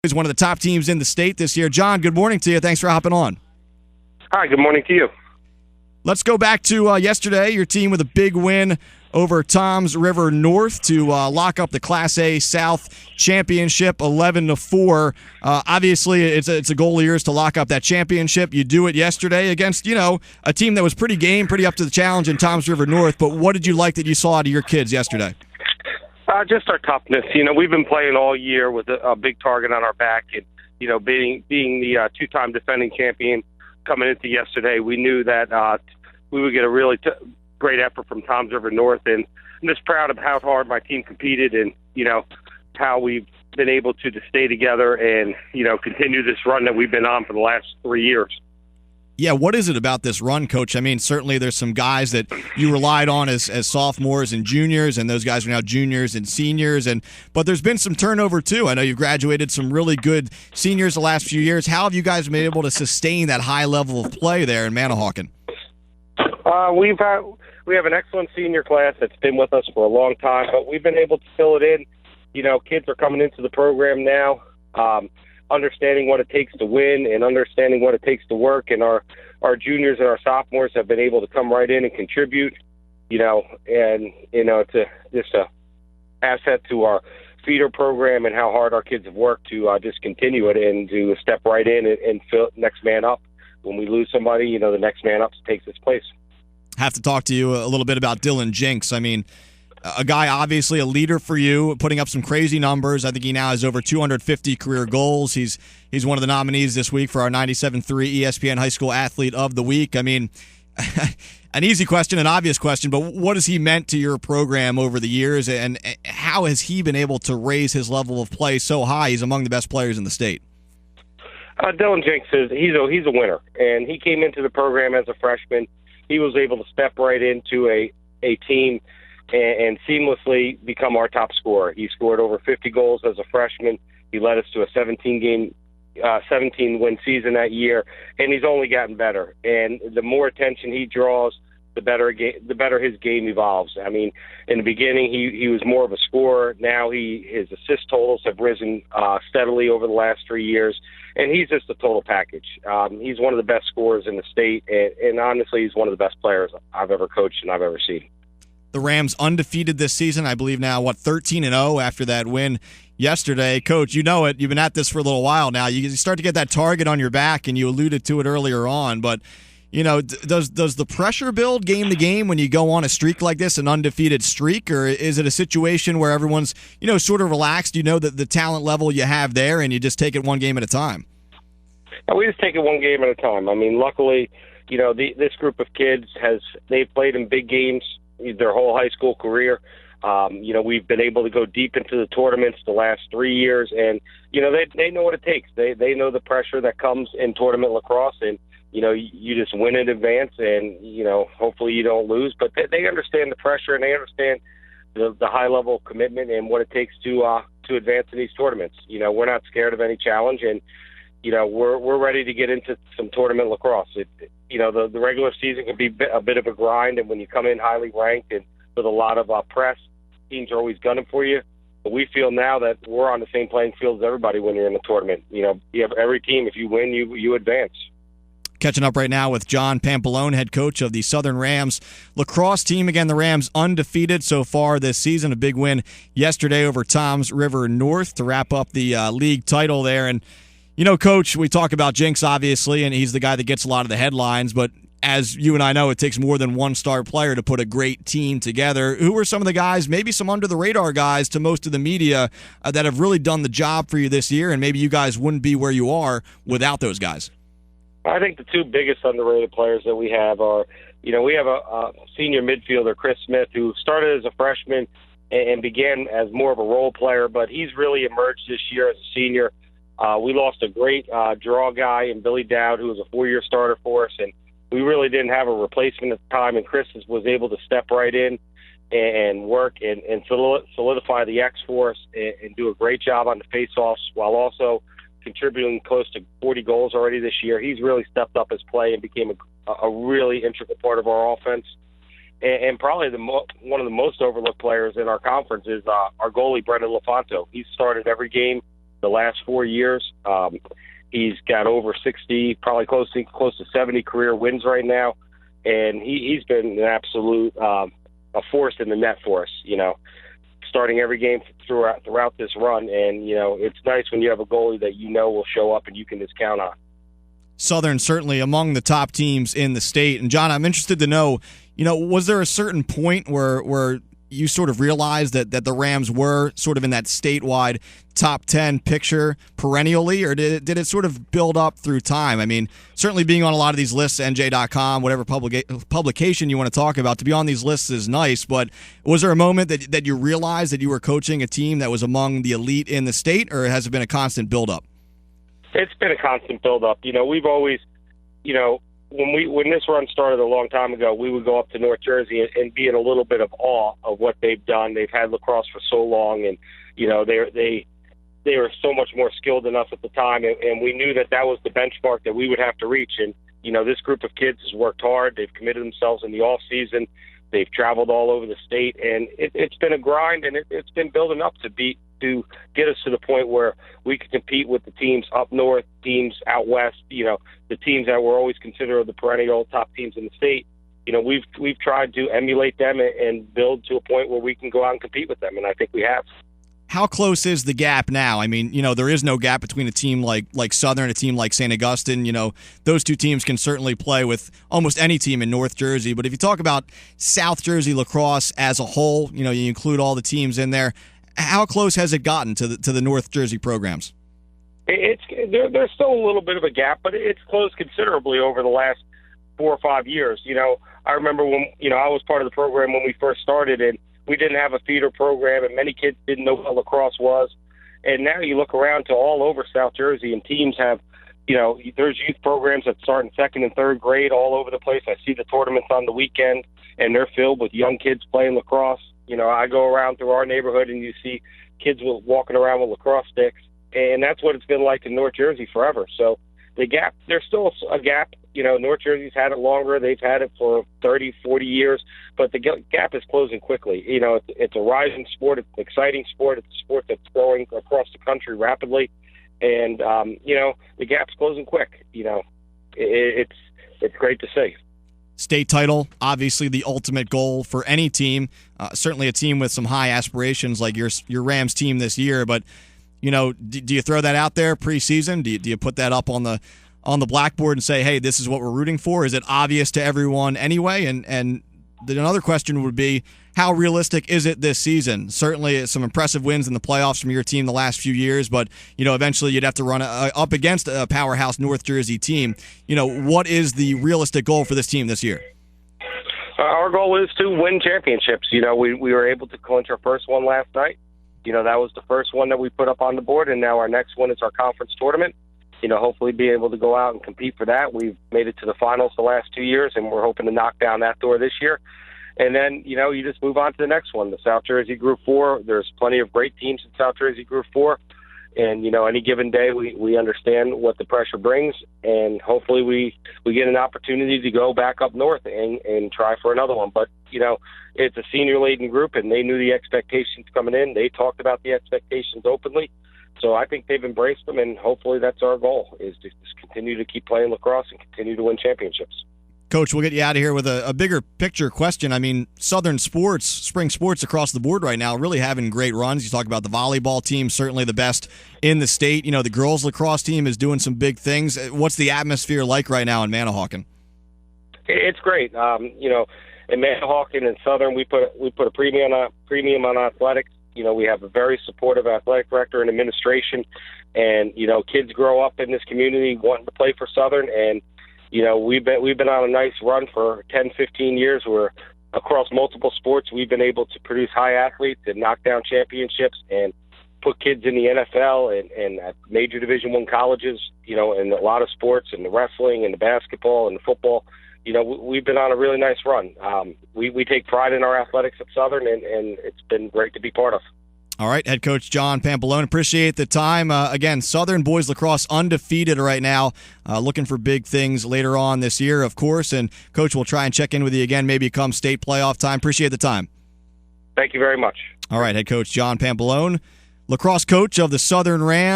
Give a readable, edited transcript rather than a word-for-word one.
He's one of the top teams in the state this year. John, good morning to you. Thanks for hopping on. Hi, good morning to you. Let's go back to yesterday. Your team with a big win over Toms River North to lock up the Class A South Championship, 11-4. Obviously, it's a goal of yours to lock up that championship. You do it yesterday against, a team that was pretty game, pretty up to the challenge in Toms River North. But what did you like that you saw out of your kids yesterday? Just our toughness. We've been playing all year with a big target on our back, and being the two-time defending champion coming into yesterday, we knew that we would get a really great effort from Toms River North, and I'm just proud of how hard my team competed, and how we've been able to stay together and continue this run that we've been on for the last 3 years. Yeah, what is it about this run, Coach? I mean, certainly there's some guys that you relied on as sophomores and juniors, and those guys are now juniors and seniors. But there's been some turnover, too. I know you've graduated some really good seniors the last few years. How have you guys been able to sustain that high level of play there in Manahawkin? We have an excellent senior class that's been with us for a long time, but we've been able to fill it in. Kids are coming into the program now, understanding what it takes to win and understanding what it takes to work. And our juniors and our sophomores have been able to come right in and contribute, it's just a asset to our feeder program and how hard our kids have worked to just continue it and to step right in and fill next man up. When we lose somebody, the next man up takes its place. Have to talk to you a little bit about Jenks. I mean, a guy, obviously a leader for you, putting up some crazy numbers. I think he now has over 250 career goals. He's one of the nominees this week for our 97.3 ESPN High School Athlete of the Week. I mean, an easy question, an obvious question, but what has he meant to your program over the years, and how has he been able to raise his level of play so high? He's among the best players in the state. Jenks he's a winner, and he came into the program as a freshman. He was able to step right into a team and seamlessly become our top scorer. He scored over 50 goals as a freshman. He led us to a 17-win season that year, and he's only gotten better. And the more attention he draws, the better his game evolves. I mean, in the beginning, he was more of a scorer. Now his assist totals have risen steadily over the last 3 years, and he's just a total package. He's one of the best scorers in the state, and honestly, he's one of the best players I've ever coached and I've ever seen. The Rams undefeated this season, I believe now, 13-0 after that win yesterday. Coach, you know it. You've been at this for a little while now. You start to get that target on your back, and you alluded to it earlier on. But, does the pressure build game to game when you go on a streak like this, an undefeated streak? Or is it a situation where everyone's, sort of relaxed? You know that the talent level you have there, and you just take it one game at a time? We just take it one game at a time. I mean, luckily, this group of kids they've played in big games their whole high school career. We've been able to go deep into the tournaments the last 3 years, and they know what it takes. They know the pressure that comes in tournament lacrosse, and you just win in advance, and hopefully you don't lose. But they understand the pressure, and they understand the high level of commitment and what it takes to advance in these tournaments. We're not scared of any challenge, and we're ready to get into some tournament lacrosse. The regular season can be a bit of a grind, and when you come in highly ranked and with a lot of press, teams are always gunning for you. But we feel now that we're on the same playing field as everybody when you're in the tournament. You have every team. If you win, you advance. Catching up right now with John Pampalone, head coach of the Southern Rams lacrosse team. Again, the Rams undefeated so far this season. A big win yesterday over Toms River North to wrap up the league title there. And Coach, we talk about Jenks, obviously, and he's the guy that gets a lot of the headlines. But as you and I know, it takes more than one star player to put a great team together. Who are some of the guys, maybe some under-the-radar guys to most of the media, that have really done the job for you this year, and maybe you guys wouldn't be where you are without those guys? I think the two biggest underrated players that we have are, we have a senior midfielder, Chris Smith, who started as a freshman and began as more of a role player, but he's really emerged this year as a senior. We lost a great draw guy in Billy Dowd, who was a 4-year starter for us, and we really didn't have a replacement at the time, and Chris was able to step right in and work and solidify the X for us and do a great job on the face-offs while also contributing close to 40 goals already this year. He's really stepped up his play and became a really integral part of our offense. And probably one of the most overlooked players in our conference is our goalie, Brendan LaFonto. He's started every game the last 4 years. He's got over 60, probably close to 70 career wins right now, and he's been an absolute a force in the net for us. Starting every game throughout this run, and it's nice when you have a goalie that will show up and you can just count on. Southern certainly among the top teams in the state. And John, I'm interested to know, was there a certain point where you sort of realized that the Rams were sort of in that statewide top 10 picture perennially, or did it sort of build up through time? I mean, certainly being on a lot of these lists, NJ.com, whatever publication you want to talk about, to be on these lists is nice, but was there a moment that you realized that you were coaching a team that was among the elite in the state, or has it been a constant build-up? It's been a constant build-up. We've always, when this run started a long time ago, we would go up to North Jersey and be in a little bit of awe of what they've done. They've had lacrosse for so long, and they were so much more skilled than us at the time, and we knew that was the benchmark that we would have to reach. And this group of kids has worked hard. They've committed themselves in the off season. They've traveled all over the state, and it's been a grind, and it's been building up to get us to the point where we can compete with the teams up north, teams out west, the teams that were always considered the perennial top teams in the state. We've tried to emulate them and build to a point where we can go out and compete with them, and I think we have. How close is the gap now? I mean, there is no gap between a team like Southern, a team like St. Augustine. Those two teams can certainly play with almost any team in North Jersey. But if you talk about South Jersey lacrosse as a whole, you include all the teams in there. How close has it gotten to the North Jersey programs? There's still a little bit of a gap, but it's closed considerably over the last 4 or 5 years. I remember when I was part of the program when we first started, and we didn't have a feeder program, and many kids didn't know what lacrosse was. And now you look around to all over South Jersey, and teams have, there's youth programs that start in second and third grade all over the place. I see the tournaments on the weekend, and they're filled with young kids playing lacrosse. I go around through our neighborhood, and you see kids walking around with lacrosse sticks, and that's what it's been like in North Jersey forever. So the gap, there's still a gap. North Jersey's had it longer. They've had it for 30, 40 years, but the gap is closing quickly. It's a rising sport. It's an exciting sport. It's a sport that's growing across the country rapidly, and, the gap's closing quick. It's great to see. State title, obviously the ultimate goal for any team, certainly a team with some high aspirations like your Rams team this year, but do you throw that out there preseason? Do you put that up on the blackboard and say, hey, this is what we're rooting for? Is it obvious to everyone anyway? And another question would be, how realistic is it this season? Certainly some impressive wins in the playoffs from your team the last few years, but eventually you'd have to run up against a powerhouse North Jersey team. What is the realistic goal for this team this year? Our goal is to win championships. We were able to clinch our first one last night. That was the first one that we put up on the board, and now our next one is our conference tournament. Hopefully be able to go out and compete for that. We've made it to the finals the last 2 years, and we're hoping to knock down that door this year. And then, you just move on to the next one, the South Jersey Group 4. There's plenty of great teams in South Jersey Group 4. And, any given day we understand what the pressure brings, and hopefully we get an opportunity to go back up north and try for another one. But, it's a senior-laden group, and they knew the expectations coming in. They talked about the expectations openly. So I think they've embraced them, and hopefully that's our goal, is to just continue to keep playing lacrosse and continue to win championships. Coach, we'll get you out of here with a bigger picture question. I mean, Southern sports, spring sports across the board right now, really having great runs. You talk about the volleyball team, certainly the best in the state. The girls lacrosse team is doing some big things. What's the atmosphere like right now in Manahawkin? It's great. In Manahawkin and Southern, we put a premium on athletics. We have a very supportive athletic director and administration, and kids grow up in this community wanting to play for Southern, and we've been on a nice run for 10, 15 years where across multiple sports we've been able to produce high athletes and knock down championships and put kids in the NFL and at major Division I colleges, in a lot of sports, and the wrestling and the basketball and the football. We've been on a really nice run. We take pride in our athletics at Southern, and it's been great to be part of. All right, head coach John Pampalone, appreciate the time. Again, Southern boys lacrosse undefeated right now, looking for big things later on this year, of course. And, Coach, we'll try and check in with you again, maybe come state playoff time. Appreciate the time. Thank you very much. All right, head coach John Pampalone, lacrosse coach of the Southern Rams.